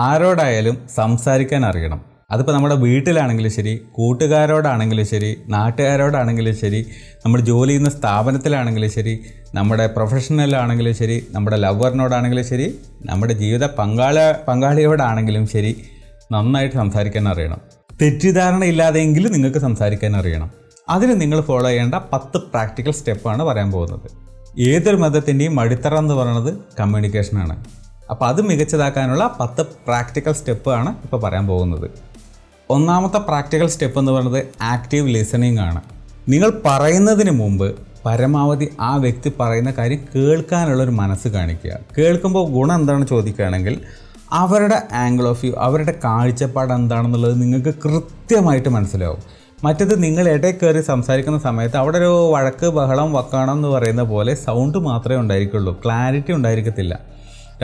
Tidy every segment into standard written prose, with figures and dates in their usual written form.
ആരോടായാലും സംസാരിക്കാൻ അറിയണം. അതിപ്പോൾ നമ്മുടെ വീട്ടിലാണെങ്കിലും ശരി, കൂട്ടുകാരോടാണെങ്കിലും ശരി, നാട്ടുകാരോടാണെങ്കിലും ശരി, നമ്മൾ ജോലി ചെയ്യുന്ന സ്ഥാപനത്തിലാണെങ്കിലും ശരി, നമ്മുടെ പ്രൊഫഷണലാണെങ്കിലും ശരി, നമ്മുടെ ലവറിനോടാണെങ്കിലും ശരി, നമ്മുടെ ജീവിത പങ്കാളിയോടാണെങ്കിലും ശരി, നന്നായിട്ട് സംസാരിക്കാൻ അറിയണം. തെറ്റിദ്ധാരണ ഇല്ലാതെയെങ്കിലും നിങ്ങൾക്ക് സംസാരിക്കാൻ അറിയണം. അതിന് നിങ്ങൾ ഫോളോ ചെയ്യേണ്ട 10 പ്രാക്ടിക്കൽ സ്റ്റെപ്പാണ് പറയാൻ പോകുന്നത്. ഏതൊരു മതത്തിൻ്റെയും അടിത്തറ എന്ന് പറയുന്നത് കമ്മ്യൂണിക്കേഷനാണ്. അപ്പോൾ അത് മികച്ചതാക്കാനുള്ള 10 പ്രാക്ടിക്കൽ സ്റ്റെപ്പാണ് ഇപ്പോൾ പറയാൻ പോകുന്നത്. ഒന്നാമത്തെ പ്രാക്ടിക്കൽ സ്റ്റെപ്പ് എന്ന് പറയുന്നത് ആക്റ്റീവ് ലിസണിങ് ആണ്. നിങ്ങൾ പറയുന്നതിന് മുമ്പ് പരമാവധി ആ വ്യക്തി പറയുന്ന കാര്യം കേൾക്കാനുള്ളൊരു മനസ്സ് കാണിക്കുക. കേൾക്കുമ്പോൾ ഗുണം എന്താണെന്ന് ചോദിക്കുകയാണെങ്കിൽ അവരുടെ ആംഗിൾ ഓഫ് വ്യൂ, അവരുടെ കാഴ്ചപ്പാട് എന്താണെന്നുള്ളത് നിങ്ങൾക്ക് കൃത്യമായിട്ട് മനസ്സിലാവും. മറ്റത് നിങ്ങൾ ഇടയിൽ കയറി സംസാരിക്കുന്ന സമയത്ത് അവിടെ ഒരു വഴക്ക്, ബഹളം, വക്കാണം എന്ന് പറയുന്ന പോലെ സൗണ്ട് മാത്രമേ ഉണ്ടായിരിക്കുള്ളൂ, ക്ലാരിറ്റി ഉണ്ടായിരിക്കത്തില്ല.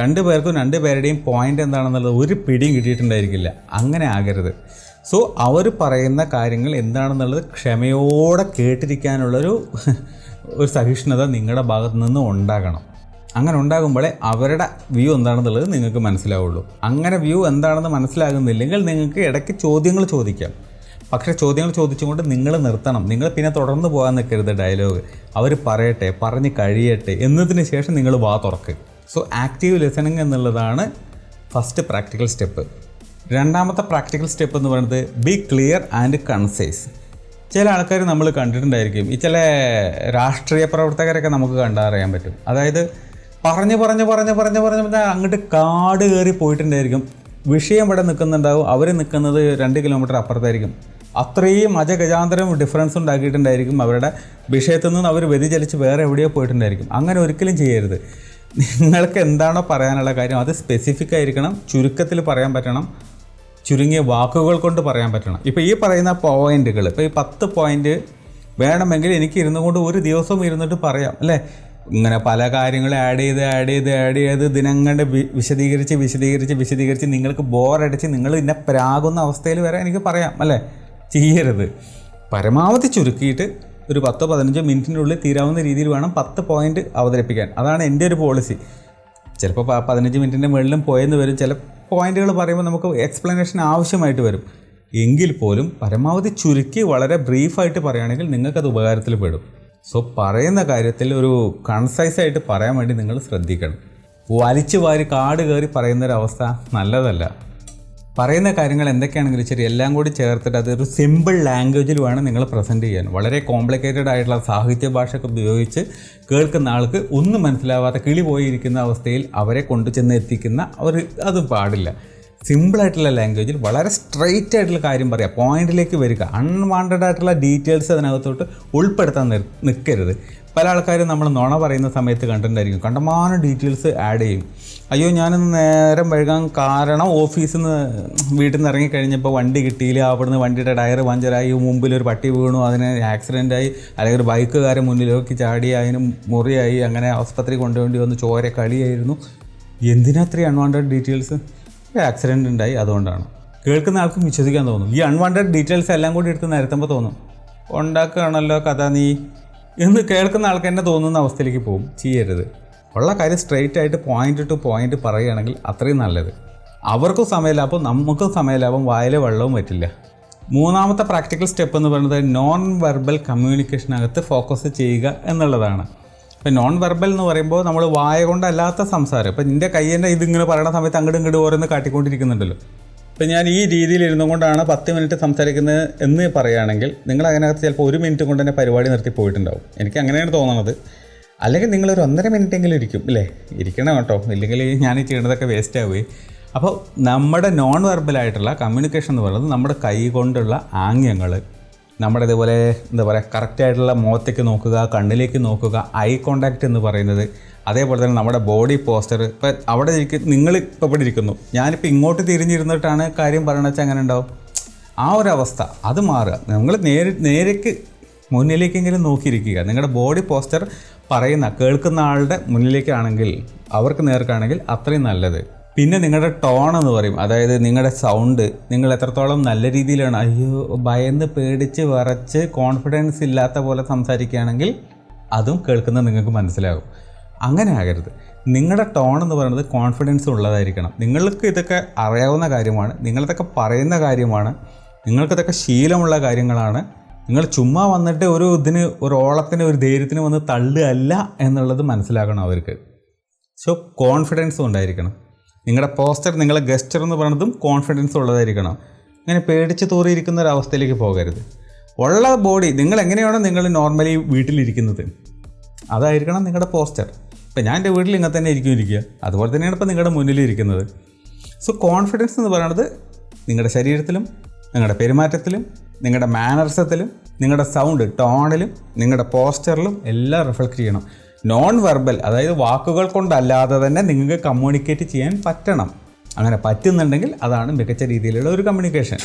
രണ്ടുപേരുടെയും പോയിൻ്റ് എന്താണെന്നുള്ളത് ഒരു പിടിയും കിട്ടിയിട്ടുണ്ടായിരിക്കില്ല. അങ്ങനെ ആകരുത്. സോ അവർ പറയുന്ന കാര്യങ്ങൾ എന്താണെന്നുള്ളത് ക്ഷമയോടെ കേട്ടിരിക്കാനുള്ളൊരു സഹിഷ്ണുത നിങ്ങളുടെ ഭാഗത്തു നിന്ന് ഉണ്ടാകണം. അങ്ങനെ ഉണ്ടാകുമ്പോഴേ അവരുടെ വ്യൂ എന്താണെന്നുള്ളത് നിങ്ങൾക്ക് മനസ്സിലാവുള്ളൂ. അങ്ങനെ വ്യൂ എന്താണെന്ന് മനസ്സിലാകുന്നില്ലെങ്കിൽ നിങ്ങൾക്ക് ഇടയ്ക്ക് ചോദ്യങ്ങൾ ചോദിക്കാം. പക്ഷേ ചോദ്യങ്ങൾ ചോദിച്ചുകൊണ്ട് നിങ്ങൾ നിർത്തണം. നിങ്ങൾ പിന്നെ തുടർന്ന് പോകാൻ നിൽക്കരുത്. ഡയലോഗ് അവർ പറയട്ടെ, പറഞ്ഞ് കഴിയട്ടെ എന്നതിന് ശേഷം നിങ്ങൾ വാ തുറക്കുക. സോ ആക്റ്റീവ് ലിസണിങ് എന്നുള്ളതാണ് ഫസ്റ്റ് പ്രാക്ടിക്കൽ സ്റ്റെപ്പ്. രണ്ടാമത്തെ പ്രാക്ടിക്കൽ സ്റ്റെപ്പ് എന്ന് പറയുന്നത് ബി ക്ലിയർ ആൻഡ് കൺസൈസ്. ചില ആൾക്കാർ നമ്മൾ കണ്ടിട്ടുണ്ടായിരിക്കും, ഈ ചില രാഷ്ട്രീയ പ്രവർത്തകരൊക്കെ നമുക്ക് കണ്ടറിയാൻ പറ്റും. അതായത് പറഞ്ഞ് അങ്ങോട്ട് കാട് കയറി പോയിട്ടുണ്ടായിരിക്കും. വിഷയം ഇവിടെ നിൽക്കുന്നുണ്ടാവും, അവർ നിൽക്കുന്നത് 2 കിലോമീറ്റർ അപ്പുറത്തായിരിക്കും. അത്രയും അജഗജാന്തരം ഡിഫറൻസ് ഉണ്ടാക്കിയിട്ടുണ്ടായിരിക്കും. അവരുടെ വിഷയത്തിൽ നിന്ന് അവർ വ്യതിചലിച്ച് വേറെ എവിടെയോ പോയിട്ടുണ്ടായിരിക്കും. അങ്ങനെ ഒരിക്കലും ചെയ്യരുത്. നിങ്ങൾക്ക് എന്താണോ പറയാനുള്ള കാര്യം അത് സ്പെസിഫിക് ആയിരിക്കണം, ചുരുക്കത്തിൽ പറയാൻ പറ്റണം, ചുരുങ്ങിയ വാക്കുകൾ കൊണ്ട് പറയാൻ പറ്റണം. ഇപ്പോൾ ഈ പറയുന്ന പോയിന്റുകൾ, ഇപ്പോൾ ഈ 10 പോയിന്റ് വേണമെങ്കിൽ എനിക്ക് കൊണ്ട് ഒരു ദിവസം ഇരുന്നിട്ട് പറയാം അല്ലേ. ഇങ്ങനെ പല കാര്യങ്ങൾ ആഡ് ചെയ്ത് ദിനങ്ങളുടെ വിശദീകരിച്ച് നിങ്ങൾക്ക് ബോറടിച്ച് നിങ്ങൾ ഇന്നെ പ്രാകുന്ന അവസ്ഥയിൽ വരെ എനിക്ക് പറയാം അല്ലേ. ചെയ്യരുത്. പരമാവധി ചുരുക്കിയിട്ട് ഒരു 10-15 മിനിറ്റിനുള്ളിൽ തീരാവുന്ന രീതിയിൽ വേണം 10 പോയിന്റ് അവതരിപ്പിക്കാൻ. അതാണ് എൻ്റെ ഒരു പോളിസി. ചിലപ്പോൾ 15 മിനിറ്റിൻ്റെ മുകളിലും പോയെന്ന് വരും. ചില പോയിന്റുകൾ പറയുമ്പോൾ നമുക്ക് എക്സ്പ്ലനേഷൻ ആവശ്യമായിട്ട് വരും. എങ്കിൽ പോലും പരമാവധി ചുരുക്കി വളരെ ബ്രീഫായിട്ട് പറയുകയാണെങ്കിൽ നിങ്ങൾക്കത് ഉപകാരത്തിൽ പെടും. സോ പറയുന്ന കാര്യത്തിൽ ഒരു കൺസൈസായിട്ട് പറയാൻ വേണ്ടി നിങ്ങൾ ശ്രദ്ധിക്കണം. വലിച്ചു വാരി കാട് കയറി പറയുന്നൊരവസ്ഥ നല്ലതല്ല. പറയുന്ന കാര്യങ്ങൾ എന്തൊക്കെയാണെങ്കിലും ശരി എല്ലാം കൂടി ചേർത്തിട്ട് അതൊരു സിമ്പിൾ ലാംഗ്വേജിൽ വേണം നിങ്ങൾ പ്രസൻറ്റ് ചെയ്യാൻ. വളരെ കോംപ്ലിക്കേറ്റഡ് ആയിട്ടുള്ള സാഹിത്യ ഭാഷയൊക്കെ ഉപയോഗിച്ച് കേൾക്കുന്ന ആൾക്ക് ഒന്നും മനസ്സിലാവാത്ത കിളി പോയിരിക്കുന്ന അവസ്ഥയിൽ അവരെ കൊണ്ടുചെന്ന് എത്തിക്കുന്ന അത് പാടില്ല. സിമ്പിളായിട്ടുള്ള ലാംഗ്വേജിൽ വളരെ സ്ട്രെയിറ്റ് ആയിട്ടുള്ള കാര്യം പറയുക, പോയിന്റിലേക്ക് വരിക. അൺവാണ്ടഡ് ആയിട്ടുള്ള ഡീറ്റെയിൽസ് അതിനകത്തോട്ട് ഉൾപ്പെടുത്താൻ നിൽക്കരുത്. പല ആൾക്കാരും നമ്മൾ നുണ പറയുന്ന സമയത്ത് കണ്ടിട്ടുണ്ടായിരിക്കും, കണ്ടമാനം ഡീറ്റെയിൽസ് ആഡ് ചെയ്യും. അയ്യോ ഞാനിന്ന് നേരം വൈകാൻ കാരണം വീട്ടിൽ നിന്ന് ഇറങ്ങിക്കഴിഞ്ഞപ്പോൾ വണ്ടി കിട്ടിയില്ല, അവിടുന്ന് വണ്ടിയുടെ ടയർ പഞ്ചറായി, മുമ്പിലൊരു പട്ടി വീണു, അതിന് ആക്സിഡൻ്റായി, അല്ലെങ്കിൽ ഒരു ബൈക്കുകാരൻ മുന്നിലേക്ക് ചാടി, അതിന് മുറിയായി, അങ്ങനെ ആസ്പത്രി കൊണ്ടുവേണ്ടി വന്ന് ചോര കളിയായിരുന്നു. എന്തിനാ അത്രയും അൺവാണ്ടഡ് ഡീറ്റെയിൽസ്? ആക്സിഡൻ്റ് ഉണ്ടായി, അതുകൊണ്ടാണ്. കേൾക്കുന്ന ആൾക്കും വിശ്വസിക്കാൻ തോന്നും. ഈ അൺവാണ്ടഡ് ഡീറ്റെയിൽസ് എല്ലാം കൂടി എടുത്ത് നിരത്തുമ്പോൾ തോന്നും ഉണ്ടാക്കുകയാണല്ലോ കഥ നീ എന്ന് കേൾക്കുന്ന ആൾക്ക് തന്നെ തോന്നുന്ന അവസ്ഥയിലേക്ക് പോകും. ചെയ്യരുത്. ഉള്ള കാര്യം സ്ട്രെയിറ്റ് ആയിട്ട് പോയിന്റ് ടു പോയിന്റ് പറയുകയാണെങ്കിൽ അത്രയും നല്ലത്. അവർക്കും സമയലാഭം, നമുക്കും സമയലാഭം, വായിലെ വെള്ളവും പറ്റില്ല. മൂന്നാമത്തെ പ്രാക്ടിക്കൽ സ്റ്റെപ്പ് എന്ന് പറയുന്നത് നോൺ വെർബൽ കമ്മ്യൂണിക്കേഷനകത്ത് ഫോക്കസ് ചെയ്യുക എന്നുള്ളതാണ്. ഇപ്പം നോൺ വെർബൽ എന്ന് പറയുമ്പോൾ നമ്മൾ വായ കൊണ്ടല്ലാത്ത സംസാരം. ഇപ്പം നിൻ്റെ കയ്യൻ്റെ ഇതിങ്ങനെ പറയുന്ന സമയത്ത് അങ്ങോട്ട് ഓരോന്ന് കാട്ടിക്കൊണ്ടിരിക്കുന്നുണ്ടല്ലോ. ഇപ്പം ഞാൻ ഈ രീതിയിൽ ഇരുന്നുകൊണ്ടാണ് 10 മിനിറ്റ് സംസാരിക്കുന്നത് എന്ന് പറയുകയാണെങ്കിൽ നിങ്ങൾ അതിനകത്ത് ചിലപ്പോൾ 1 മിനിറ്റ് കൊണ്ട് തന്നെ പരിപാടി നിർത്തി പോയിട്ടുണ്ടാവും. എനിക്ക് അങ്ങനെയാണ് തോന്നുന്നത്. അല്ലെങ്കിൽ നിങ്ങളൊരു 1.5 മിനിറ്റെങ്കിലും ഇരിക്കും അല്ലേ. ഇരിക്കണം കേട്ടോ, ഇല്ലെങ്കിൽ ഞാൻ ഈ ചെയ്യുന്നതൊക്കെ വേസ്റ്റ് ആവുകയും. അപ്പോൾ നമ്മുടെ നോൺ വെർബലായിട്ടുള്ള കമ്മ്യൂണിക്കേഷൻ എന്ന് പറയുന്നത് നമ്മുടെ കൈ കൊണ്ടുള്ള ആംഗ്യങ്ങൾ, നമ്മുടെ ഇതുപോലെ എന്താ പറയുക കറക്റ്റായിട്ടുള്ള മുഖത്തേക്ക് നോക്കുക, കണ്ണിലേക്ക് നോക്കുക, ഐ കോണ്ടാക്റ്റ് എന്ന് പറയുന്നത്. അതേപോലെ തന്നെ നമ്മുടെ ബോഡി പോസ്റ്റർ. ഇപ്പം അവിടെ നിങ്ങൾ ഇപ്പോൾ ഇവിടെ ഇരിക്കുന്നു, ഞാനിപ്പോൾ ഇങ്ങോട്ട് തിരിഞ്ഞിരുന്നിട്ടാണ് കാര്യം പറയണമെന്ന് വെച്ചാൽ അങ്ങനെ ഉണ്ടാവും. ആ ഒരവസ്ഥ അത് മാറുക. നിങ്ങൾ നേരേക്ക് മുന്നിലേക്കെങ്കിലും നോക്കിയിരിക്കുക. നിങ്ങളുടെ ബോഡി പോസ്റ്റർ കേൾക്കുന്ന ആളുടെ മുന്നിലേക്കാണെങ്കിൽ, അവർക്ക് നേർക്കാണെങ്കിൽ അത്രയും നല്ലത്. പിന്നെ നിങ്ങളുടെ ടോൺ എന്ന് പറയും, അതായത് നിങ്ങളുടെ സൗണ്ട് നിങ്ങൾ എത്രത്തോളം നല്ല രീതിയിലാണ്, അയ്യോ ഭയന്ന് പേടിച്ച് വിറച്ച് കോൺഫിഡൻസ് ഇല്ലാത്ത പോലെ സംസാരിക്കുകയാണെങ്കിൽ അതും കേൾക്കുന്നത് നിങ്ങൾക്ക് മനസ്സിലാകും. അങ്ങനെ ആകരുത്. നിങ്ങളുടെ ടോൺ എന്ന് പറയുന്നത് കോൺഫിഡൻസ് ഉള്ളതായിരിക്കണം. നിങ്ങൾക്ക് ഇതൊക്കെ അറിയാവുന്ന കാര്യമാണ്, നിങ്ങളിതൊക്കെ പറയുന്ന കാര്യമാണ്, നിങ്ങൾക്കിതൊക്കെ ശീലമുള്ള കാര്യങ്ങളാണ്. നിങ്ങൾ ചുമ്മാ വന്നിട്ട് ഒരു ഓളത്തിന് ഒരു ധൈര്യത്തിന് വന്ന് തള്ളുകയല്ല എന്നുള്ളത് മനസ്സിലാക്കണം അവർക്ക്. സോ കോൺഫിഡൻസ് ഉണ്ടായിരിക്കണം. നിങ്ങളുടെ പോസ്റ്റർ, നിങ്ങളുടെ ഗസ്റ്റർ എന്ന് പറയുന്നതും കോൺഫിഡൻസ് ഉള്ളതായിരിക്കണം. ഇങ്ങനെ പേടിച്ച് തൂറിയിരിക്കുന്ന ഒരു അവസ്ഥയിലേക്ക് പോകരുത്. ഉള്ള ബോഡി നിങ്ങൾ എങ്ങനെയാണോ നിങ്ങൾ നോർമലി വീട്ടിലിരിക്കുന്നത് അതായിരിക്കണം നിങ്ങളുടെ പോസ്റ്റർ. ഇപ്പം ഞാൻ എൻ്റെ വീട്ടിൽ ഇങ്ങനെ തന്നെ ഇരിക്കുക, അതുപോലെ തന്നെയാണ് ഇപ്പോൾ നിങ്ങളുടെ മുന്നിൽ ഇരിക്കുന്നത്. സോ കോൺഫിഡൻസ് എന്ന് പറയുന്നത് നിങ്ങളുടെ ശരീരത്തിലും നിങ്ങളുടെ പെരുമാറ്റത്തിലും നിങ്ങളുടെ മാനർസത്തിലും നിങ്ങളുടെ സൗണ്ട് ടോണിലും നിങ്ങളുടെ പോസ്റ്ററിലും എല്ലാം റിഫ്ലക്റ്റ് ചെയ്യണം. നോൺ വെർബൽ, അതായത് വാക്കുകൾ കൊണ്ടല്ലാതെ തന്നെ നിങ്ങൾക്ക് കമ്മ്യൂണിക്കേറ്റ് ചെയ്യാൻ പറ്റണം. അങ്ങനെ പറ്റുന്നുണ്ടെങ്കിൽ അതാണ് മികച്ച രീതിയിലുള്ള ഒരു കമ്മ്യൂണിക്കേഷൻ.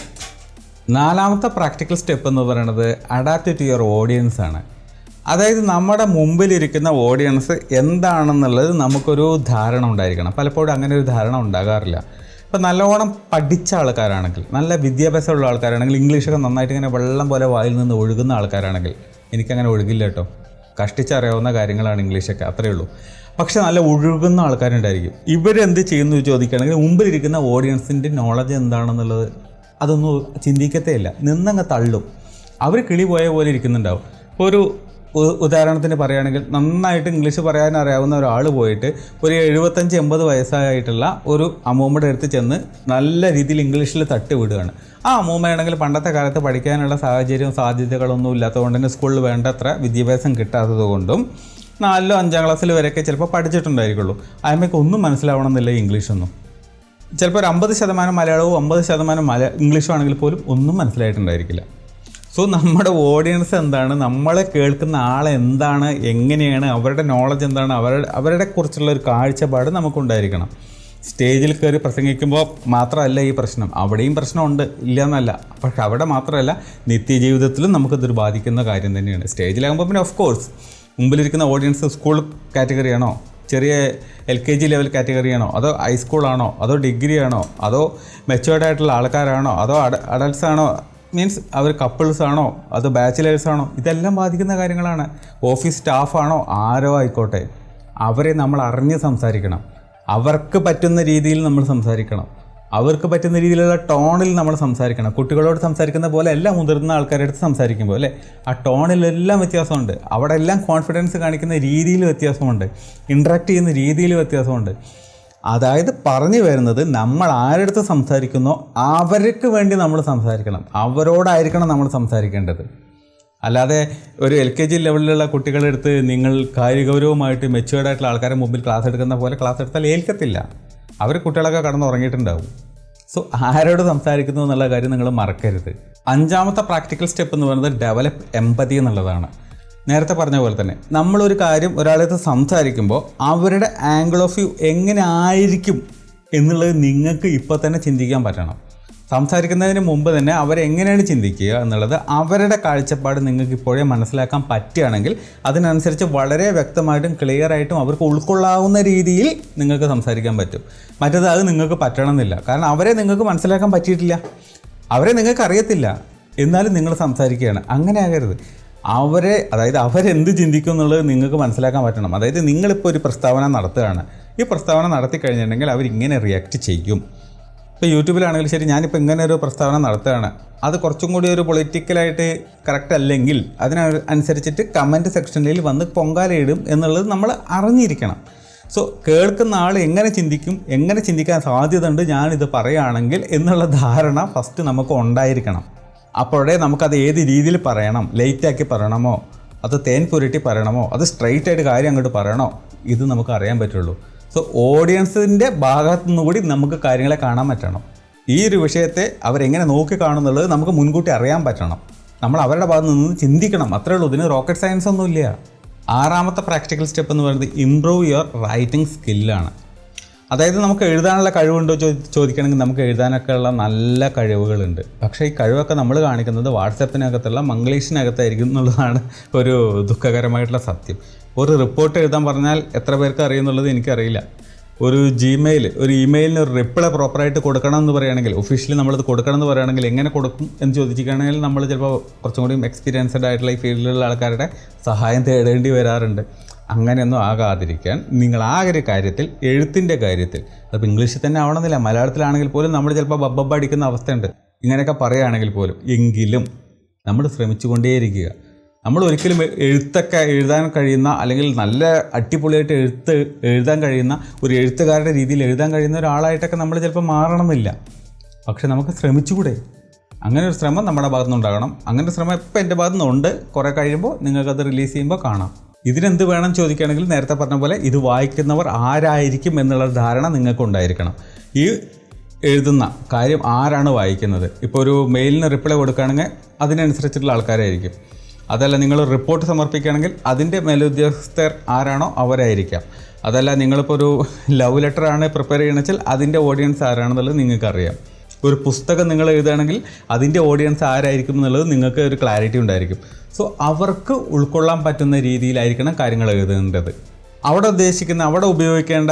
4ാമത്തെ പ്രാക്ടിക്കൽ സ്റ്റെപ്പ് എന്ന് പറയുന്നത് അഡാപ്റ്റ് ടു യുവർ ഓഡിയൻസ് ആണ്. അതായത് നമ്മുടെ മുമ്പിലിരിക്കുന്ന ഓഡിയൻസ് എന്താണെന്നുള്ളത് നമുക്കൊരു ധാരണ ഉണ്ടായിരിക്കണം. പലപ്പോഴും അങ്ങനെ ഒരു ധാരണ ഉണ്ടാകാറില്ല. ഇപ്പോൾ നല്ലോണം പഠിച്ച ആൾക്കാരാണെങ്കിൽ, നല്ല വിദ്യാഭ്യാസമുള്ള ആൾക്കാരാണെങ്കിൽ, ഇംഗ്ലീഷൊക്കെ നന്നായിട്ട് ഇങ്ങനെ വെള്ളം പോലെ വായിൽ നിന്ന് ഒഴുകുന്ന ആൾക്കാരാണെങ്കിൽ, എനിക്കങ്ങനെ ഒഴുകില്ല കേട്ടോ, കഷ്ടിച്ചറിയാവുന്ന കാര്യങ്ങളാണ് ഇംഗ്ലീഷൊക്കെ, അത്രയേ ഉള്ളൂ. പക്ഷെ നല്ല ഒഴുകുന്ന ആൾക്കാരുണ്ടായിരിക്കും. ഇവരെന്ത് ചെയ്യുന്നു ചോദിക്കുകയാണെങ്കിൽ മുമ്പിലിരിക്കുന്ന ഓഡിയൻസിൻ്റെ നോളജ് എന്താണെന്നുള്ളത് അതൊന്നും ചിന്തിക്കത്തേ ഇല്ല, നിന്നങ്ങ് തള്ളും. അവർ കിളി പോയ പോലെ ഇരിക്കുന്നുണ്ടാവും. ഇപ്പോൾ ഒരു ഉദാഹരണത്തിന് പറയുകയാണെങ്കിൽ, നന്നായിട്ട് ഇംഗ്ലീഷ് പറയാൻ അറിയാവുന്ന ഒരാൾ പോയിട്ട് ഒരു 75-80 വയസ്സായിട്ടുള്ള ഒരു അമ്മൂമ്മയുടെ അടുത്ത് ചെന്ന് നല്ല രീതിയിൽ ഇംഗ്ലീഷിൽ തട്ടി വിടുകയാണ്. ആ അമ്മൂമ്മയാണെങ്കിൽ പണ്ടത്തെ കാലത്ത് പഠിക്കാനുള്ള സാഹചര്യവും സാധ്യതകളൊന്നും ഇല്ലാത്തതുകൊണ്ട് തന്നെ സ്കൂളിൽ വേണ്ടത്ര വിദ്യാഭ്യാസം കിട്ടാത്തത് കൊണ്ടും 4-ോ 5-ാം ക്ലാസ്സിൽ വരെയൊക്കെ ചിലപ്പോൾ പഠിച്ചിട്ടുണ്ടായിരിക്കുള്ളൂ. അമ്മയ്ക്ക് ഒന്നും മനസ്സിലാവണമെന്നില്ല ഇംഗ്ലീഷൊന്നും. ചിലപ്പോൾ ഒരു 50% മലയാളവും 50% ഇംഗ്ലീഷും ആണെങ്കിൽ പോലും ഒന്നും മനസ്സിലായിട്ടുണ്ടായിരിക്കില്ല. സോ നമ്മുടെ ഓഡിയൻസ് എന്താണ്, നമ്മളെ കേൾക്കുന്ന ആളെന്താണ്, എങ്ങനെയാണ്, അവരുടെ നോളജ് എന്താണ്, അവരുടെ കുറിച്ചുള്ള ഒരു കാഴ്ചപ്പാട് നമുക്കുണ്ടായിരിക്കണം. സ്റ്റേജിൽ കയറി പ്രസംഗിക്കുമ്പോൾ മാത്രമല്ല ഈ പ്രശ്നം, അവിടെയും പ്രശ്നമുണ്ട്, ഇല്ല എന്നല്ല. പക്ഷെ അവിടെ മാത്രമല്ല, നിത്യജീവിതത്തിലും നമുക്കിതൊരു ബാധിക്കുന്ന കാര്യം തന്നെയാണ്. സ്റ്റേജിലാകുമ്പോൾ പിന്നെ ഓഫ് കോഴ്സ് മുമ്പിലിരിക്കുന്ന ഓഡിയൻസ് സ്കൂൾ കാറ്റഗറിയാണോ, ചെറിയ LKG ലെവൽ കാറ്റഗറിയാണോ, അതോ ഹൈസ്കൂളാണോ, അതോ ഡിഗ്രി ആണോ, അതോ മെച്ചുവേർഡ് ആയിട്ടുള്ള ആൾക്കാരാണോ, അതോ അഡൽട്ട്സ് ആണോ, മീൻസ് അവർ കപ്പിൾസ് ആണോ, അത് ബാച്ചിലേഴ്സ് ആണോ, ഇതെല്ലാം ബാധിക്കുന്ന കാര്യങ്ങളാണ്. ഓഫീസ് സ്റ്റാഫാണോ, ആരോ ആയിക്കോട്ടെ, അവരെ നമ്മൾ അറിഞ്ഞ് സംസാരിക്കണം. അവർക്ക് പറ്റുന്ന രീതിയിൽ നമ്മൾ സംസാരിക്കണം. അവർക്ക് പറ്റുന്ന രീതിയിലുള്ള ടോണിൽ നമ്മൾ സംസാരിക്കണം. കുട്ടികളോട് സംസാരിക്കുന്ന പോലെ അല്ല മുതിർന്ന ആൾക്കാരുടെ അടുത്ത് സംസാരിക്കുമ്പോൾ അല്ലേ, ആ ടോണിലെല്ലാം വ്യത്യാസമുണ്ട്. അവിടെ എല്ലാം കോൺഫിഡൻസ് കാണിക്കുന്ന രീതിയിൽ വ്യത്യാസമുണ്ട്, ഇൻട്രാക്ട് ചെയ്യുന്ന രീതിയിൽ വ്യത്യാസമുണ്ട്. അതായത് പറഞ്ഞു വരുന്നത്, നമ്മൾ ആരടുത്ത് സംസാരിക്കുന്നോ അവർക്ക് വേണ്ടി നമ്മൾ സംസാരിക്കണം, അവരോടായിരിക്കണം നമ്മൾ സംസാരിക്കേണ്ടത്. അല്ലാതെ ഒരു LKG ലെവലിലുള്ള കുട്ടികളുടെ അടുത്ത് നിങ്ങൾ കാര്യഗൗരവമായിട്ട് മെച്ചുവേർഡായിട്ടുള്ള ആൾക്കാരെ മുമ്പിൽ ക്ലാസ് എടുക്കുന്ന പോലെ ക്ലാസ് എടുത്താൽ ഏൽക്കത്തില്ല. അവർ കുട്ടികളൊക്കെ കടന്നുറങ്ങിയിട്ടുണ്ടാവും. സോ ആരോട് സംസാരിക്കുന്നു എന്നുള്ള കാര്യം നിങ്ങൾ മറക്കരുത്. 5ാമത്തെ പ്രാക്ടിക്കൽ സ്റ്റെപ്പ് എന്ന് പറയുന്നത് ഡെവലപ്പ് എമ്പതി എന്നുള്ളതാണ്. നേരത്തെ പറഞ്ഞ പോലെ തന്നെ നമ്മളൊരു കാര്യം ഒരാളടുത്ത് സംസാരിക്കുമ്പോൾ അവരുടെ ആംഗിൾ ഓഫ് വ്യൂ എങ്ങനെ ആയിരിക്കും എന്നുള്ളത് നിങ്ങൾക്ക് ഇപ്പോൾ തന്നെ ചിന്തിക്കാൻ പറ്റണം. സംസാരിക്കുന്നതിന് മുമ്പ് തന്നെ അവരെങ്ങനെയാണ് ചിന്തിക്കുക എന്നുള്ളത് അവരുടെ കാഴ്ചപ്പാട് നിങ്ങൾക്ക് ഇപ്പോഴേ മനസ്സിലാക്കാൻ പറ്റുകയാണെങ്കിൽ അതിനനുസരിച്ച് വളരെ വ്യക്തമായിട്ടും ക്ലിയറായിട്ടും അവർക്ക് ഉൾക്കൊള്ളാവുന്ന രീതിയിൽ നിങ്ങൾക്ക് സംസാരിക്കാൻ പറ്റും. മറ്റേത് അത് നിങ്ങൾക്ക് പറ്റണമെന്നില്ല. കാരണം അവരെ നിങ്ങൾക്ക് മനസ്സിലാക്കാൻ പറ്റിയിട്ടില്ല, അവരെ നിങ്ങൾക്ക് അറിയത്തില്ല, എന്നാലും നിങ്ങൾ സംസാരിക്കുകയാണ്. അങ്ങനെ ആകരുത്. അതായത് അവരെന്ത് ചിന്തിക്കും എന്നുള്ളത് നിങ്ങൾക്ക് മനസ്സിലാക്കാൻ പറ്റണം. അതായത് നിങ്ങളിപ്പോൾ ഒരു പ്രസ്താവന നടത്തുകയാണ്, ഈ പ്രസ്താവന നടത്തി കഴിഞ്ഞിട്ടുണ്ടെങ്കിൽ അവരിങ്ങനെ റിയാക്ട് ചെയ്യും. ഇപ്പോൾ യൂട്യൂബിലാണെങ്കിലും ശരി, ഞാനിപ്പോൾ ഇങ്ങനെ ഒരു പ്രസ്താവന നടത്തുകയാണ്, അത് കുറച്ചും കൂടി ഒരു പൊളിറ്റിക്കലായിട്ട് കറക്റ്റ് അല്ലെങ്കിൽ അതിനനുസരിച്ചിട്ട് കമൻറ്റ് സെക്ഷനിൽ വന്ന് പൊങ്കാലയിടും എന്നുള്ളത് നമ്മൾ അറിഞ്ഞിരിക്കണം. സോ കേൾക്കുന്ന ആൾ എങ്ങനെ ചിന്തിക്കും, എങ്ങനെ ചിന്തിക്കാൻ സാധ്യത ഉണ്ട് ഞാനിത് പറയുകയാണെങ്കിൽ എന്നുള്ള ധാരണ ഫസ്റ്റ് നമുക്ക് ഉണ്ടായിരിക്കണം. അപ്പോഴേ നമുക്കത് ഏത് രീതിയിൽ പറയണം, ലേറ്റാക്കി പറയണമോ, അത് തേൻ പുരട്ടി പറയണമോ, അത് സ്ട്രെയിറ്റ് ആയിട്ട് കാര്യം അങ്ങോട്ട് പറയണോ, ഇത് നമുക്ക് അറിയാൻ പറ്റുള്ളൂ. സോ ഓഡിയൻസിൻ്റെ ഭാഗത്തു നിന്നുകൂടി നമുക്ക് കാര്യങ്ങളെ കാണാൻ പറ്റണം. ഈ ഒരു വിഷയത്തെ അവരെങ്ങനെ നോക്കി കാണുന്നുള്ളത് നമുക്ക് മുൻകൂട്ടി അറിയാൻ പറ്റണം. നമ്മൾ അവരുടെ ഭാഗത്ത് നിന്ന് ചിന്തിക്കണം, അത്രേ ഉള്ളൂ. ഇതിന് റോക്കറ്റ് സയൻസ് ഒന്നുമില്ല. 6ാമത്തെ പ്രാക്ടിക്കൽ സ്റ്റെപ്പ് എന്ന് പറയുന്നത് ഇംപ്രൂവ് യുവർ റൈറ്റിംഗ് സ്കില്ലാണ്. അതായത് നമുക്ക് എഴുതാനുള്ള കഴിവുണ്ടോ ചോദിക്കണമെങ്കിൽ നമുക്ക് എഴുതാനൊക്കെ ഉള്ള നല്ല കഴിവുകളുണ്ട്. പക്ഷേ ഈ കഴിവൊക്കെ നമ്മൾ കാണിക്കുന്നത് വാട്സപ്പിനകത്തുള്ള മംഗ്ലീഷിനകത്തായിരിക്കും എന്നുള്ളതാണ് ഒരു ദുഃഖകരമായിട്ടുള്ള സത്യം. ഒരു റിപ്പോർട്ട് എഴുതാൻ പറഞ്ഞാൽ എത്ര പേർക്ക് അറിയുന്നുള്ളത് എനിക്കറിയില്ല. ഒരു ഇമെയിലിന് ഒരു റിപ്ലൈ പ്രോപ്പറായിട്ട് കൊടുക്കണം എന്ന് പറയുകയാണെങ്കിൽ, ഒഫീഷ്യലി നമ്മളത് കൊടുക്കണം എന്ന് പറയുകയാണെങ്കിൽ എങ്ങനെ കൊടുക്കും എന്ന് ചോദിക്കുകയാണെങ്കിൽ നമ്മൾ ചിലപ്പോൾ കുറച്ചും കൂടി എക്സ്പീരിയൻസ്ഡ് ആയിട്ടുള്ള ഈ ഫീൽഡിലുള്ള ആൾക്കാരുടെ സഹായം തേടേണ്ടി വരാറുണ്ട്. അങ്ങനെയൊന്നും ആകാതിരിക്കാൻ നിങ്ങൾ ആ ഒരു കാര്യത്തിൽ, എഴുത്തിൻ്റെ കാര്യത്തിൽ, അതിപ്പോൾ ഇംഗ്ലീഷിൽ തന്നെ ആവണമെന്നില്ല, മലയാളത്തിലാണെങ്കിൽ പോലും നമ്മൾ ചിലപ്പോൾ ബബ്ബ അടിക്കുന്ന അവസ്ഥയുണ്ട്, ഇങ്ങനെയൊക്കെ പറയുകയാണെങ്കിൽ പോലും. എങ്കിലും നമ്മൾ ശ്രമിച്ചുകൊണ്ടേയിരിക്കുക. നമ്മൾ ഒരിക്കലും എഴുത്തൊക്കെ എഴുതാൻ കഴിയുന്ന, അല്ലെങ്കിൽ നല്ല അടിപൊളിയായിട്ട് എഴുതാൻ കഴിയുന്ന ഒരു എഴുത്തുകാരുടെ രീതിയിൽ എഴുതാൻ കഴിയുന്ന ഒരാളായിട്ടൊക്കെ നമ്മൾ ചിലപ്പോൾ മാറണമെന്നില്ല. പക്ഷെ നമുക്ക് ശ്രമിച്ചുകൂടെ? അങ്ങനെ ഒരു ശ്രമം നമ്മുടെ ഭാഗത്തുനിന്നുണ്ടാകണം. അങ്ങനെ ഒരു ശ്രമം ഇപ്പോൾ എൻ്റെ ഭാഗത്തുനിന്നുണ്ട്. കുറേ കഴിയുമ്പോൾ നിങ്ങൾക്കത് റിലീസ് ചെയ്യുമ്പോൾ കാണാം. ഇതിനെന്ത് വേണം ചോദിക്കുകയാണെങ്കിൽ നേരത്തെ പറഞ്ഞ പോലെ ഇത് വായിക്കുന്നവർ ആരായിരിക്കും എന്നുള്ള ധാരണ നിങ്ങൾക്കുണ്ടായിരിക്കണം. ഈ എഴുതുന്ന കാര്യം ആരാണ് വായിക്കുന്നത്? ഇപ്പോൾ ഒരു മെയിലിന് റിപ്ലൈ കൊടുക്കുകയാണെങ്കിൽ അതിനനുസരിച്ചിട്ടുള്ള ആൾക്കാരായിരിക്കും. അതല്ല, നിങ്ങൾ റിപ്പോർട്ട് സമർപ്പിക്കുകയാണെങ്കിൽ അതിൻ്റെ മേലുദ്യോഗസ്ഥർ ആരാണോ അവരായിരിക്കാം. അതല്ല, നിങ്ങളിപ്പോൾ ഒരു ലവ് ലെറ്റർ ആണ് പ്രിപ്പയർ ചെയ്യണമെന്ന് വെച്ചാൽ അതിൻ്റെ ഓഡിയൻസ് ആരാണെന്നുള്ളത് നിങ്ങൾക്കറിയാം. ഒരു പുസ്തകം നിങ്ങൾ എഴുതുകയാണെങ്കിൽ അതിൻ്റെ ഓഡിയൻസ് ആരായിരിക്കും എന്നുള്ളത് നിങ്ങൾക്ക് ഒരു ക്ലാരിറ്റി ഉണ്ടായിരിക്കും. സോ അവർക്ക് ഉൾക്കൊള്ളാൻ പറ്റുന്ന രീതിയിലായിരിക്കണം കാര്യങ്ങൾ എഴുതേണ്ടത്. അവിടെ ഉപയോഗിക്കേണ്ട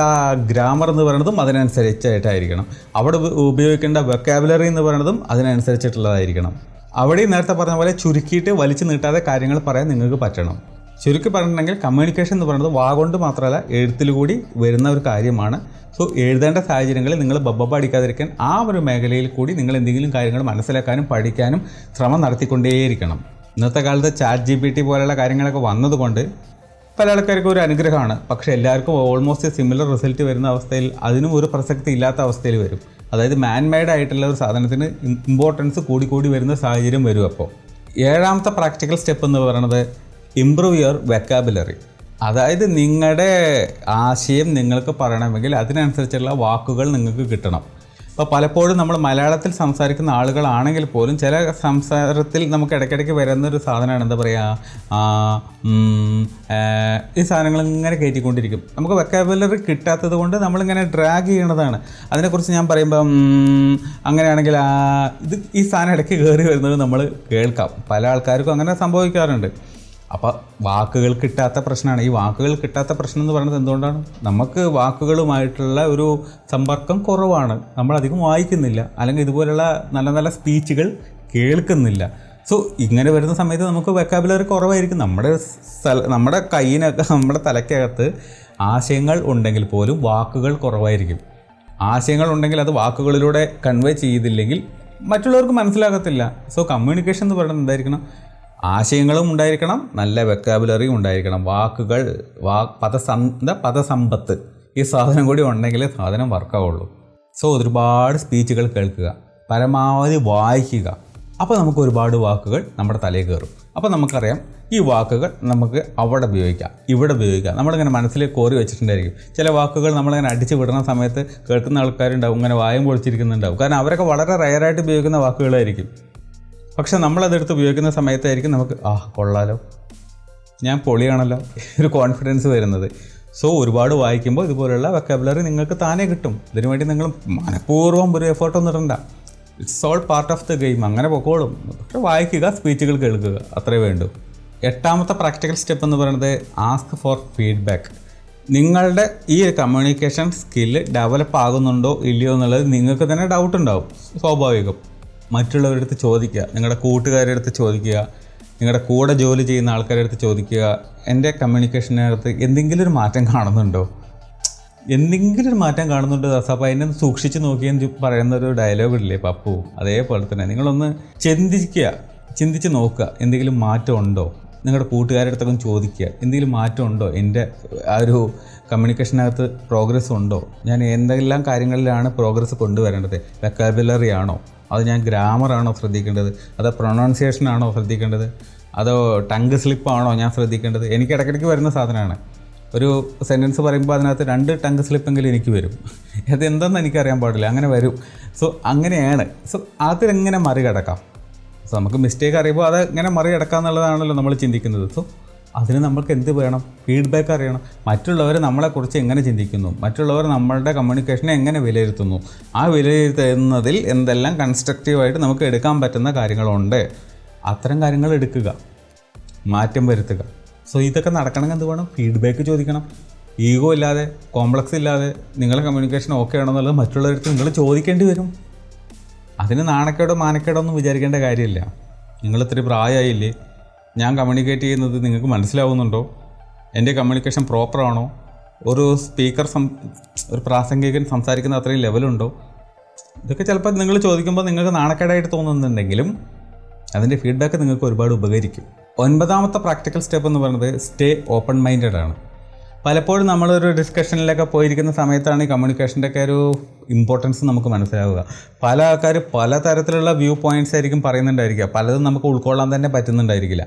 ഗ്രാമർ എന്ന് പറയുന്നതും അതിനനുസരിച്ചായിട്ടായിരിക്കണം. അവിടെ ഉപയോഗിക്കേണ്ട വൊക്കാബുലറി എന്ന് പറയുന്നതും അതിനനുസരിച്ചിട്ടുള്ളതായിരിക്കണം. അവിടെ നേരത്തെ പറഞ്ഞ പോലെ ചുരുക്കിയിട്ട് വലിച്ചു നീട്ടാതെ കാര്യങ്ങൾ പറയാൻ നിങ്ങൾക്ക് പറ്റണം. ചുരുക്കി പറഞ്ഞിട്ടുണ്ടെങ്കിൽ കമ്മ്യൂണിക്കേഷൻ എന്ന് പറയുന്നത് വാഗൊണ്ട് മാത്രമല്ല എഴുത്തിൽ കൂടി വരുന്ന ഒരു കാര്യമാണ്. സോ എഴുതേണ്ട സാഹചര്യങ്ങളിൽ നിങ്ങൾ ബബ്ബ അടിക്കാതിരിക്കാൻ ആ ഒരു മേഖലയിൽ കൂടി നിങ്ങൾ എന്തെങ്കിലും കാര്യങ്ങൾ മനസ്സിലാക്കാനും പഠിക്കാനും ശ്രമം നടത്തിക്കൊണ്ടേയിരിക്കണം. ഇന്നത്തെ കാലത്ത് ChatGPT പോലെയുള്ള കാര്യങ്ങളൊക്കെ വന്നതുകൊണ്ട് പല ആൾക്കാർക്കും ഒരു അനുഗ്രഹമാണ്. പക്ഷേ എല്ലാവർക്കും ഓൾമോസ്റ്റ് സിമിലർ റിസൾട്ട് വരുന്ന അവസ്ഥയിൽ അതിനും ഒരു പ്രസക്തി ഇല്ലാത്ത അവസ്ഥയിൽ വരും. അതായത് മാൻമെയ്ഡ് ആയിട്ടുള്ള ഒരു സാധനത്തിന് ഇമ്പോർട്ടൻസ് കൂടി വരുന്ന സാഹചര്യം വരും. അപ്പോൾ 7ാമത്തെ പ്രാക്ടിക്കൽ സ്റ്റെപ്പ് എന്ന് പറയുന്നത് ഇംപ്രൂവ് യുവർ വെക്കാബുലറി. അതായത് നിങ്ങളുടെ ആശയം നിങ്ങൾക്ക് പറയണമെങ്കിൽ അതിനനുസരിച്ചുള്ള വാക്കുകൾ നിങ്ങൾക്ക് കിട്ടണം. അപ്പോൾ പലപ്പോഴും നമ്മൾ മലയാളത്തിൽ സംസാരിക്കുന്ന ആളുകളാണെങ്കിൽ പോലും ചില സംസാരത്തിൽ നമുക്ക് ഇടയ്ക്കിടയ്ക്ക് വരുന്നൊരു സാധനമാണ് എന്താ പറയുക, ഈ സാധനങ്ങൾ ഇങ്ങനെ കയറ്റിക്കൊണ്ടിരിക്കും. നമുക്ക് വെക്കാബുലറി കിട്ടാത്തത് കൊണ്ട് നമ്മളിങ്ങനെ ഡ്രാഗ് ചെയ്യണതാണ്. അതിനെക്കുറിച്ച് ഞാൻ പറയുമ്പം അങ്ങനെയാണെങ്കിൽ ഈ സാധനം ഇടയ്ക്ക് കയറി വരുന്നത് നമ്മൾ കേൾക്കാം. പല ആൾക്കാർക്കും അങ്ങനെ സംഭവിക്കാറുണ്ട്. അപ്പോൾ വാക്കുകൾ കിട്ടാത്ത പ്രശ്നമാണ്. ഈ വാക്കുകൾ കിട്ടാത്ത പ്രശ്നം എന്ന് പറയുന്നത് എന്തുകൊണ്ടാണ്? നമുക്ക് വാക്കുകളുമായിട്ടുള്ള ഒരു സമ്പർക്കം കുറവാണ്. നമ്മളധികം വായിക്കുന്നില്ല, അല്ലെങ്കിൽ ഇതുപോലുള്ള നല്ല നല്ല സ്പീച്ചുകൾ കേൾക്കുന്നില്ല. സോ ഇങ്ങനെ വരുന്ന സമയത്ത് നമുക്ക് വെക്കാബുലറി കുറവായിരിക്കും. നമ്മുടെ കയ്യിനൊക്കെ, നമ്മുടെ തലയ്ക്കകത്ത് ആശയങ്ങൾ ഉണ്ടെങ്കിൽ പോലും വാക്കുകൾ കുറവായിരിക്കും. ആശയങ്ങൾ ഉണ്ടെങ്കിൽ അത് വാക്കുകളിലൂടെ കൺവേ ചെയ്തില്ലെങ്കിൽ മറ്റുള്ളവർക്ക് മനസ്സിലാകത്തില്ല. സോ കമ്മ്യൂണിക്കേഷൻ എന്ന് പറയുന്നത് എന്തായിരിക്കണം? ആശയങ്ങളും ഉണ്ടായിരിക്കണം, നല്ല വെക്കാബുലറിയും ഉണ്ടായിരിക്കണം, വാക്കുകൾ, പദസമ്പത്ത്, ഈ സാധനം കൂടി ഉണ്ടെങ്കിൽ സാധനം വർക്കാവുള്ളൂ. സോ ഒരുപാട് സ്പീച്ചുകൾ കേൾക്കുക, പരമാവധി വായിക്കുക. അപ്പോൾ നമുക്ക് ഒരുപാട് വാക്കുകൾ നമ്മുടെ തലയിൽ കയറും. അപ്പോൾ നമുക്കറിയാം ഈ വാക്കുകൾ നമുക്ക് അവിടെ ഉപയോഗിക്കാം, ഇവിടെ ഉപയോഗിക്കാം. നമ്മളിങ്ങനെ മനസ്സിൽ കോരി വെച്ചിട്ടുണ്ടായിരിക്കും. ചില വാക്കുകൾ നമ്മളിങ്ങനെ അടിച്ച് വിടുന്ന സമയത്ത് കേൾക്കുന്ന ആൾക്കാരുണ്ടാവും, ഇങ്ങനെ വായും പൊളിച്ചിരിക്കുന്നുണ്ടാവും. കാരണം അവരൊക്കെ വളരെ റയറായിട്ട് ഉപയോഗിക്കുന്ന വാക്കുകളായിരിക്കും. പക്ഷെ നമ്മളതെടുത്ത് ഉപയോഗിക്കുന്ന സമയത്തായിരിക്കും നമുക്ക് കൊള്ളാലോ, ഞാൻ പൊളിയാണല്ലോ, ഒരു കോൺഫിഡൻസ് വരുന്നത്. സോ ഒരുപാട് വായിക്കുമ്പോൾ ഇതുപോലുള്ള വെക്കാബുലറി നിങ്ങൾക്ക് താനേ കിട്ടും. ഇതിനുവേണ്ടി നിങ്ങൾ മനഃപൂർവ്വം ഒരു എഫേർട്ടൊന്നും ഇടണ്ട. It's all part of the game. അങ്ങനെ പൊക്കോളും. പക്ഷെ വായിക്കുക, സ്പീച്ചുകൾ കേൾക്കുക, അത്രേ വേണ്ടൂ. 8ാമത്തെ പ്രാക്ടിക്കൽ സ്റ്റെപ്പ് എന്ന് പറയുന്നത് ആസ്ക് ഫോർ ഫീഡ്ബാക്ക്. നിങ്ങളുടെ ഈ കമ്മ്യൂണിക്കേഷൻ സ്കില്ല് ഡെവലപ്പ് ആകുന്നുണ്ടോ ഇല്ലയോ എന്നുള്ളത് നിങ്ങൾക്ക് തന്നെ ഡൗട്ട് ഉണ്ടാവും, സ്വാഭാവികം. മറ്റുള്ളവരുടെ അടുത്ത് ചോദിക്കുക, നിങ്ങളുടെ കൂട്ടുകാരുടെ അടുത്ത് ചോദിക്കുക, നിങ്ങളുടെ കൂടെ ജോലി ചെയ്യുന്ന ആൾക്കാരുടെ അടുത്ത് ചോദിക്കുക, എൻ്റെ കമ്മ്യൂണിക്കേഷനകത്ത് എന്തെങ്കിലും ഒരു മാറ്റം കാണുന്നുണ്ടോ, അപ്പോൾ അതിനെ സൂക്ഷിച്ച് നോക്കിയെന്ന് പറയുന്നൊരു ഡയലോഗ് ഇല്ലേ പപ്പു, അതേപോലെ തന്നെ നിങ്ങളൊന്ന് ചിന്തിച്ച് നോക്കുക, എന്തെങ്കിലും മാറ്റം ഉണ്ടോ. നിങ്ങളുടെ കൂട്ടുകാരുടെ അടുത്തൊക്കെ ചോദിക്കുക, എന്തെങ്കിലും മാറ്റം ഉണ്ടോ, എൻ്റെ ആ ഒരു കമ്മ്യൂണിക്കേഷനകത്ത് പ്രോഗ്രസ് ഉണ്ടോ, ഞാൻ എന്തെല്ലാം കാര്യങ്ങളിലാണ് പ്രോഗ്രസ് കൊണ്ടുവരേണ്ടത്, വെക്കാബുലറി ആണോ, അത് ഞാൻ ഗ്രാമറാണോ ശ്രദ്ധിക്കേണ്ടത്, അതോ പ്രൊണൗൺസിയേഷനാണോ ശ്രദ്ധിക്കേണ്ടത്, അതോ ടങ്ക് സ്ലിപ്പാണോ ഞാൻ ശ്രദ്ധിക്കേണ്ടത്. എനിക്ക് ഇടയ്ക്കിടയ്ക്ക് വരുന്ന സാധനമാണ്. ഒരു സെൻറ്റൻസ് പറയുമ്പോൾ അതിനകത്ത് 2 ടങ്ക് സ്ലിപ്പെങ്കിലും എനിക്ക് വരും. അതെന്തെന്ന് എനിക്കറിയാൻ പാടില്ല, അങ്ങനെ വരും. സോ അങ്ങനെയാണ്. സോ അതിലെങ്ങനെ മറികടക്കാം? സോ നമുക്ക് മിസ്റ്റേക്ക് അറിയുമ്പോൾ അത് ഇങ്ങനെ മറികടക്കുക എന്നുള്ളതാണല്ലോ നമ്മൾ ചിന്തിക്കുന്നത്. സോ അതിന് നമ്മൾക്ക് എന്ത് വേണം? ഫീഡ്ബാക്ക് അറിയണം. മറ്റുള്ളവർ നമ്മളെക്കുറിച്ച് എങ്ങനെ ചിന്തിക്കുന്നു, മറ്റുള്ളവർ നമ്മളുടെ കമ്മ്യൂണിക്കേഷനെ എങ്ങനെ വിലയിരുത്തുന്നു, ആ വിലയിരുത്തുന്നതിൽ എന്തെല്ലാം കൺസ്ട്രക്റ്റീവായിട്ട് നമുക്ക് എടുക്കാൻ പറ്റുന്ന കാര്യങ്ങളുണ്ട്, അത്തരം കാര്യങ്ങൾ എടുക്കുക, മാറ്റം വരുത്തുക. സോ ഇതൊക്കെ നടക്കണമെങ്കിൽ എന്ത് വേണം? ഫീഡ്ബാക്ക് ചോദിക്കണം. ഈഗോ ഇല്ലാതെ, കോംപ്ലക്സ് ഇല്ലാതെ നിങ്ങളുടെ കമ്മ്യൂണിക്കേഷൻ ഓക്കെ ആണെന്നുള്ളത് മറ്റുള്ളവർക്ക് നിങ്ങൾ ചോദിക്കേണ്ടി വരും. അതിന് നാണക്കേടോ മാനക്കേടോ ഒന്നും വിചാരിക്കേണ്ട കാര്യമില്ല. നിങ്ങളിത്തിരി പ്രായമായില്ലേ, ഞാൻ കമ്മ്യൂണിക്കേറ്റ് ചെയ്യുന്നത് നിങ്ങൾക്ക് മനസ്സിലാവുന്നുണ്ടോ, എൻ്റെ കമ്മ്യൂണിക്കേഷൻ പ്രോപ്പറാണോ, ഒരു സ്പീക്കർ ഒരു പ്രാസംഗികൻ സംസാരിക്കുന്ന അത്രയും ലെവലുണ്ടോ, ഇതൊക്കെ ചിലപ്പോൾ നിങ്ങൾ ചോദിക്കുമ്പോൾ നിങ്ങൾക്ക് നാണക്കേടായിട്ട് തോന്നുന്നുണ്ടെങ്കിലും അതിൻ്റെ ഫീഡ്ബാക്ക് നിങ്ങൾക്ക് ഒരുപാട് ഉപകരിക്കും. 9ാമത്തെ പ്രാക്ടിക്കൽ സ്റ്റെപ്പ് എന്ന് പറയുന്നത് സ്റ്റേ ഓപ്പൺ മൈൻഡഡ് ആണ്. പലപ്പോഴും നമ്മളൊരു ഡിസ്കഷനിലൊക്കെ പോയിരിക്കുന്ന സമയത്താണ് ഈ കമ്മ്യൂണിക്കേഷൻ്റെ ഒക്കെ ഒരു ഇമ്പോർട്ടൻസ് നമുക്ക് മനസ്സിലാവുക. പല ആൾക്കാർ പല തരത്തിലുള്ള വ്യൂ പോയിൻറ്റ്സ് ആയിരിക്കും പറയുന്നുണ്ടായിരിക്കുക, പലതും നമുക്ക് ഉൾക്കൊള്ളാൻ തന്നെ പറ്റുന്നുണ്ടായിരിക്കില്ല.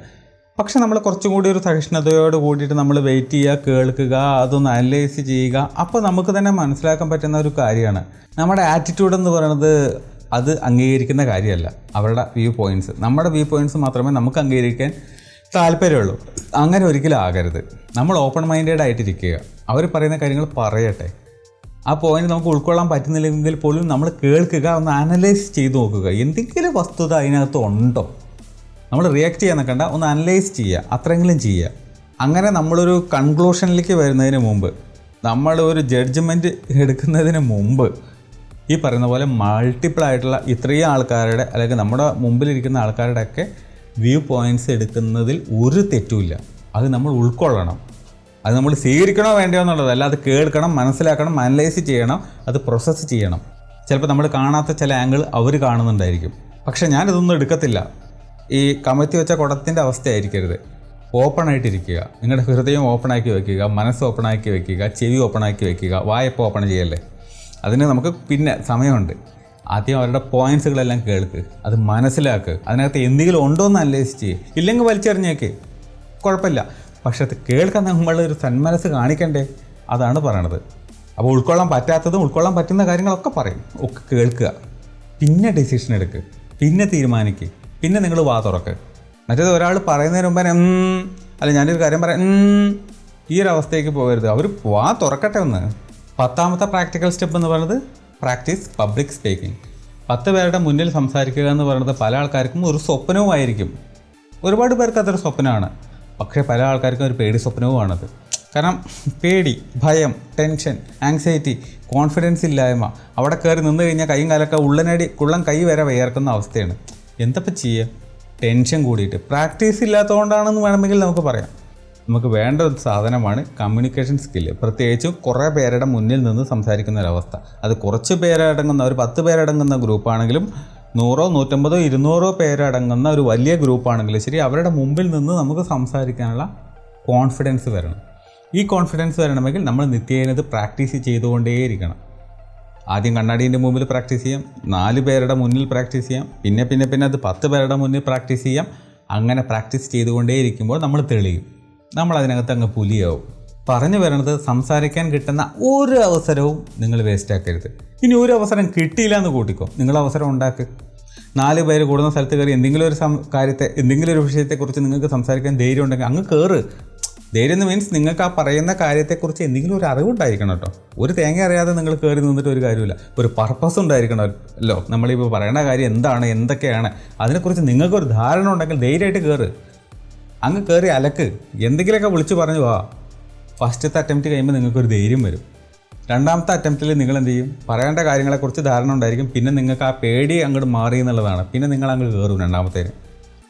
പക്ഷെ നമ്മൾ കുറച്ചും കൂടി ഒരു സഹിഷ്ണുതയോട് കൂടിയിട്ട് നമ്മൾ വെയിറ്റ് ചെയ്യുക, കേൾക്കുക, അതൊന്ന് അനലൈസ് ചെയ്യുക. അപ്പോൾ നമുക്ക് തന്നെ മനസ്സിലാക്കാൻ പറ്റുന്ന ഒരു കാര്യമാണ് നമ്മുടെ ആറ്റിറ്റ്യൂഡ് എന്ന് പറയുന്നത് അത് അംഗീകരിക്കുന്ന കാര്യമല്ല. അവരുടെ വ്യൂ പോയിൻറ്റ്സ്, നമ്മുടെ വ്യൂ പോയിൻറ്റ്സ് മാത്രമേ നമുക്ക് അംഗീകരിക്കാൻ താല്പര്യമുള്ളൂ. അങ്ങനെ ഒരിക്കലും ആകരുത്. നമ്മൾ ഓപ്പൺ മൈൻഡഡ് ആയിട്ടിരിക്കുക, അവർ പറയുന്ന കാര്യങ്ങൾ പറയട്ടെ. ആ പോയിന്റ് നമുക്ക് ഉൾക്കൊള്ളാൻ പറ്റുന്നില്ലെങ്കിൽ പോലും നമ്മൾ കേൾക്കുക, ഒന്ന് അനലൈസ് ചെയ്ത് നോക്കുക. എന്തെങ്കിലും വസ്തുത അതിനകത്ത് ഉണ്ടോ, നമ്മൾ റിയാക്ട് ചെയ്യാൻ നിൽക്കണ്ട, ഒന്ന് അനലൈസ് ചെയ്യുക, അത്രയെങ്കിലും ചെയ്യുക. അങ്ങനെ നമ്മളൊരു കൺക്ലൂഷനിലേക്ക് വരുന്നതിന് മുമ്പ്, നമ്മൾ ഒരു ജഡ്ജ്മെൻറ്റ് എടുക്കുന്നതിന് മുമ്പ് ഈ പറയുന്ന പോലെ മൾട്ടിപ്പിൾ ആയിട്ടുള്ള ഇത്രയും ആൾക്കാരുടെ അല്ലെങ്കിൽ നമ്മുടെ മുമ്പിലിരിക്കുന്ന ആൾക്കാരുടെയൊക്കെ വ്യൂ പോയിൻറ്റ്സ് എടുക്കുന്നതിൽ ഒരു തെറ്റുമില്ല. അത് നമ്മൾ ഉൾക്കൊള്ളണം. അത് നമ്മൾ സ്വീകരിക്കണോ വേണ്ടയോ എന്നുള്ളതല്ല, അത് കേൾക്കണം, മനസ്സിലാക്കണം, അനലൈസ് ചെയ്യണം, അത് പ്രോസസ്സ് ചെയ്യണം. ചിലപ്പോൾ നമ്മൾ കാണാത്ത ചില ആംഗിൾ അവർ കാണുന്നുണ്ടായിരിക്കും. പക്ഷേ ഞാനിതൊന്നും എടുക്കത്തില്ല. ഈ കമഴ്ത്തി വെച്ച കുടത്തിൻ്റെ അവസ്ഥയായിരിക്കരുത്. ഓപ്പണായിട്ടിരിക്കുക, നിങ്ങളുടെ ഹൃദയം ഓപ്പണാക്കി വയ്ക്കുക, മനസ്സ് ഓപ്പണാക്കി വയ്ക്കുക, ചെവി ഓപ്പണാക്കി വയ്ക്കുക. വായപ്പോൾ ഓപ്പൺ ചെയ്യല്ലേ, അതിന് നമുക്ക് പിന്നെ സമയമുണ്ട്. ആദ്യം അവരുടെ പോയിൻറ്റ്സുകളെല്ലാം കേൾക്ക്, അത് മനസ്സിലാക്കുക, അതിനകത്ത് എന്തെങ്കിലും ഉണ്ടോ എന്ന് അനലൈസ് ചെയ്യും. ഇല്ലെങ്കിൽ വലിച്ചെറിഞ്ഞേക്ക്, കുഴപ്പമില്ല. പക്ഷെ അത് കേൾക്കാൻ നമ്മളൊരു സന്മനസ്സ് കാണിക്കണ്ടേ, അതാണ് പറയണത്. അപ്പോൾ ഉൾക്കൊള്ളാൻ പറ്റാത്തതും ഉൾക്കൊള്ളാൻ പറ്റുന്ന കാര്യങ്ങളൊക്കെ പറയും, ഒക്കെ കേൾക്കുക, പിന്നെ ഡിസിഷൻ എടുക്കുക, പിന്നെ തീരുമാനിക്കുക, പിന്നെ നിങ്ങൾ വാ തുറക്കുക. മറ്റേത് ഒരാൾ പറയുന്നതിന് മുമ്പേ അല്ല ഞാനൊരു കാര്യം പറയാം ഈ ഒരു അവസ്ഥയ്ക്ക് പോകരുത്. അവർ വാ തുറക്കട്ടെ ഒന്ന്. 10ാമത്തെ പ്രാക്ടിക്കൽ സ്റ്റെപ്പ് എന്ന് പറയുന്നത് പ്രാക്ടീസ് പബ്ലിക് സ്പീക്കിംഗ്. 10 പേരുടെ മുന്നിൽ സംസാരിക്കുക എന്ന് പറയുന്നത് പല ആൾക്കാർക്കും ഒരു സ്വപ്നവുമായിരിക്കും. ഒരുപാട് പേർക്ക് അതൊരു സ്വപ്നമാണ്. പക്ഷേ പല ആൾക്കാർക്കും ഒരു പേടി സ്വപ്നവുമാണത്. കാരണം പേടി, ഭയം, ടെൻഷൻ, ആങ്സൈറ്റി, കോൺഫിഡൻസ് ഇല്ലായ്മ, അവിടെ കയറി നിന്ന് കഴിഞ്ഞാൽ കൈയും കാലൊക്കെ കുള്ളം കൈ വരെ വിയർക്കുന്ന അവസ്ഥയാണ്. എന്തപ്പോൾ ചെയ്യുക? ടെൻഷൻ കൂടിയിട്ട് പ്രാക്ടീസ് ഇല്ലാത്തതുകൊണ്ടാണെന്ന് വേണമെങ്കിൽ നമുക്ക് പറയാം. നമുക്ക് വേണ്ട ഒരു സാധനമാണ് കമ്മ്യൂണിക്കേഷൻ സ്കില്ല്. പ്രത്യേകിച്ചും കുറേ പേരുടെ മുന്നിൽ നിന്ന് സംസാരിക്കുന്ന ഒരവസ്ഥ. അത് കുറച്ച് പേരടങ്ങുന്ന ഒരു 10 പേരടങ്ങുന്ന ഗ്രൂപ്പാണെങ്കിലും 100, 150, 200 പേരടങ്ങുന്ന ഒരു വലിയ ഗ്രൂപ്പാണെങ്കിലും ശരി, അവരുടെ മുമ്പിൽ നിന്ന് നമുക്ക് സംസാരിക്കാനുള്ള കോൺഫിഡൻസ് വരണം. ഈ കോൺഫിഡൻസ് വരണമെങ്കിൽ നമ്മൾ നിത്യേന ഇത് പ്രാക്ടീസ് ചെയ്തുകൊണ്ടേയിരിക്കണം. ആദ്യം കണ്ണാടീൻ്റെ മുമ്പിൽ പ്രാക്ടീസ് ചെയ്യാം, 4 പേരുടെ മുന്നിൽ പ്രാക്ടീസ് ചെയ്യാം, പിന്നെ അത് 10 പേരുടെ മുന്നിൽ പ്രാക്ടീസ് ചെയ്യാം. അങ്ങനെ പ്രാക്ടീസ് ചെയ്തുകൊണ്ടേയിരിക്കുമ്പോൾ നമ്മൾ തെളിയും, നമ്മളതിനകത്ത് അങ്ങ് പുലിയാവും. പറഞ്ഞു വരണത് സംസാരിക്കാൻ കിട്ടുന്ന ഒരു അവസരവും നിങ്ങൾ വേസ്റ്റ് ആക്കരുത്. ഇനി ഒരു അവസരം കിട്ടിയില്ല എന്ന് കൂട്ടിക്കോ, നിങ്ങൾ അവസരം ഉണ്ടാക്കുക. 4 പേര് കൂടുന്ന സ്ഥലത്ത് കയറി എന്തെങ്കിലും ഒരു എന്തെങ്കിലും ഒരു വിഷയത്തെക്കുറിച്ച് നിങ്ങൾക്ക് സംസാരിക്കാൻ ധൈര്യം ഉണ്ടെങ്കിൽ അങ്ങ് കയറ്. ധൈര്യം എന്ന് മീൻസ് നിങ്ങൾക്ക് ആ പറയുന്ന കാര്യത്തെക്കുറിച്ച് എന്തെങ്കിലും ഒരു അറിവുണ്ടായിരിക്കണം കേട്ടോ. ഒരു തേങ്ങ അറിയാതെ നിങ്ങൾ കയറി നിന്നിട്ട് ഒരു കാര്യമില്ല. ഒരു പർപ്പസ് ഉണ്ടായിരിക്കണമല്ലോ. നമ്മളിപ്പോൾ പറയുന്ന കാര്യം എന്താണ്, എന്തൊക്കെയാണ്, അതിനെക്കുറിച്ച് നിങ്ങൾക്കൊരു ധാരണ ഉണ്ടെങ്കിൽ ധൈര്യമായിട്ട് കയറ്. അങ്ങ് കയറി അലക്ക്, എന്തെങ്കിലുമൊക്കെ വിളിച്ച് പറഞ്ഞു പോവാ. ഫസ്റ്റത്തെ അറ്റംപ്റ്റ് കഴിയുമ്പോൾ നിങ്ങൾക്കൊരു ധൈര്യം വരും. 2ാമത്തെ അറ്റംപ്റ്റിൽ നിങ്ങൾ എന്ത് ചെയ്യും? പറയേണ്ട കാര്യങ്ങളെക്കുറിച്ച് ധാരണ ഉണ്ടായിരിക്കും. പിന്നെ നിങ്ങൾക്ക് ആ പേടി അങ്ങോട്ട് മാറി എന്നുള്ളതാണ്. പിന്നെ നിങ്ങൾ അങ്ങ് കയറും 2ാമത്തേന്.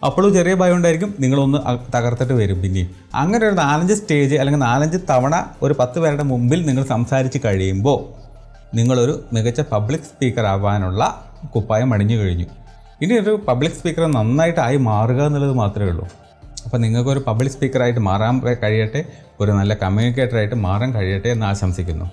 അപ്പോഴും ചെറിയ ഭയം ഉണ്ടായിരിക്കും, നിങ്ങളൊന്ന് തകർത്തിട്ട് വരും പിന്നെയും. അങ്ങനെ ഒരു 4-5 സ്റ്റേജ് അല്ലെങ്കിൽ 4-5 തവണ ഒരു 10 പേരുടെ മുമ്പിൽ നിങ്ങൾ സംസാരിച്ച് കഴിയുമ്പോൾ നിങ്ങളൊരു മികച്ച പബ്ലിക് സ്പീക്കർ ആവാനുള്ള കുപ്പായം അണിഞ്ഞു കഴിഞ്ഞു. ഇനി ഒരു പബ്ലിക് സ്പീക്കർ നന്നായിട്ടായി മാറുക എന്നുള്ളത് മാത്രമേ ഉള്ളൂ. അപ്പോൾ നിങ്ങൾക്കൊരു പബ്ലിക് സ്പീക്കറായിട്ട് മാറാൻ കഴിയട്ടെ, ഒരു നല്ല കമ്മ്യൂണിക്കേറ്ററായിട്ട് മാറാൻ കഴിയട്ടെ എന്ന് ആശംസിക്കുന്നു.